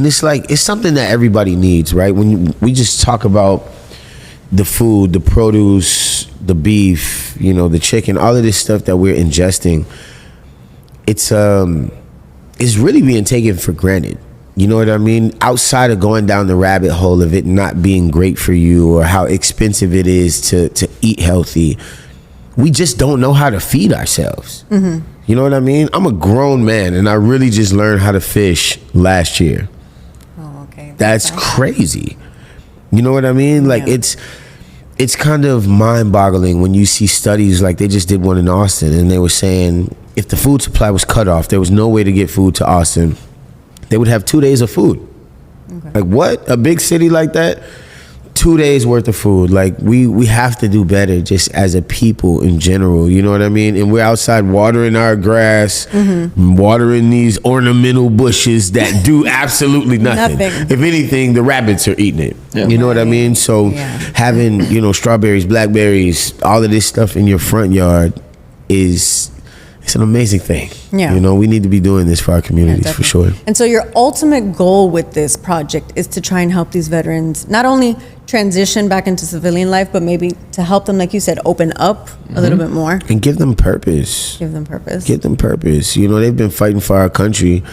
And it's like, it's something that everybody needs, right? When we just talk about the food, the produce, the beef, you know, the chicken, all of this stuff that we're ingesting, it's really being taken for granted. You know what I mean? Outside of going down the rabbit hole of it not being great for you or how expensive it is to eat healthy, we just don't know how to feed ourselves. Mm-hmm. You know what I mean? I'm a grown man and I really just learned how to fish last year. Oh, okay. That's crazy. You know what I mean? Like, it's kind of mind-boggling when you see studies, like they just did one in Austin, and they were saying if the food supply was cut off, there was no way to get food to Austin, they would have 2 days of food. Okay. Like, what? A big city like that? 2 days worth of food. Like, we have to do better just as a people in general, you know what I mean? And we're outside watering our grass, watering these ornamental bushes that do absolutely nothing. If anything, the rabbits are eating it. Yeah. You know what I mean? So having, you know, strawberries, blackberries, all of this stuff in your front yard it's an amazing thing. Yeah. You know, we need to be doing this for our communities, for sure. And so your ultimate goal with this project is to try and help these veterans not only transition back into civilian life, but maybe to help them, like you said, open up a little bit more. And give them purpose. Give them purpose. Give them purpose. You know, they've been fighting for our country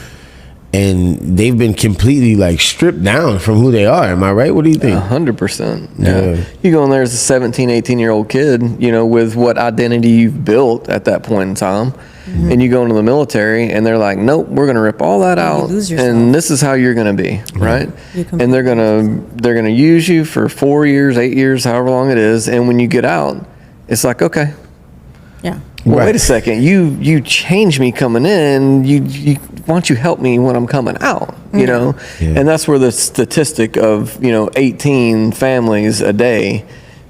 and they've been completely like stripped down from who they are. Am I right? What do you think? 100%. Yeah. You go in there as a 17, 18-year-old kid, you know, with what identity you've built at that point in time. Mm-hmm. And you go into the military and they're like, nope, we're going to rip all that out. And this is how you're going to be. Right. And they're going to use you for 4 years, 8 years, however long it is. And when you get out, it's like, okay. Yeah. Well, wait a second. You changed me coming in. Why don't you help me when I'm coming out? You know, and that's where the statistic of 18 families a day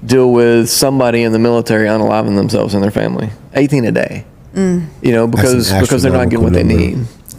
deal with somebody in the military unaliving themselves and their family. 18 a day. You know, because they're not getting what they need.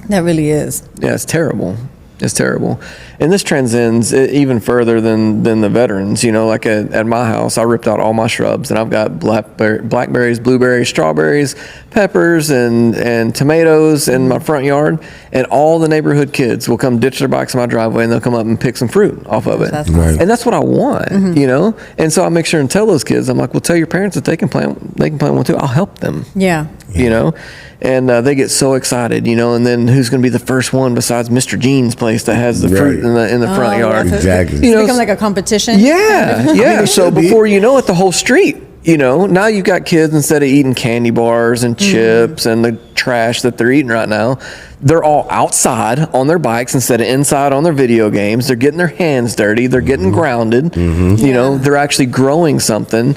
That really is. Yeah, it's terrible. It's terrible. And this transcends even further than the veterans. You know, like at my house, I ripped out all my shrubs, and I've got blackberries, blueberries, strawberries, peppers, and tomatoes in my front yard. And all the neighborhood kids will come ditch their bikes in my driveway, and they'll come up and pick some fruit off of it. And that's what I want, you know? And so I make sure and tell those kids, I'm like, well, tell your parents that they can plant one too. I'll help them. Yeah. You know? And they get so excited, you know, and then who's going to be the first one besides Mr. Jean's place that has the fruit in the front yard? Exactly. You know, become like a competition. Yeah, yeah. So before you know it, the whole street, you know, now you've got kids, instead of eating candy bars and chips and the trash that they're eating right now, they're all outside on their bikes instead of inside on their video games. They're getting their hands dirty. They're getting grounded. You know, they're actually growing something.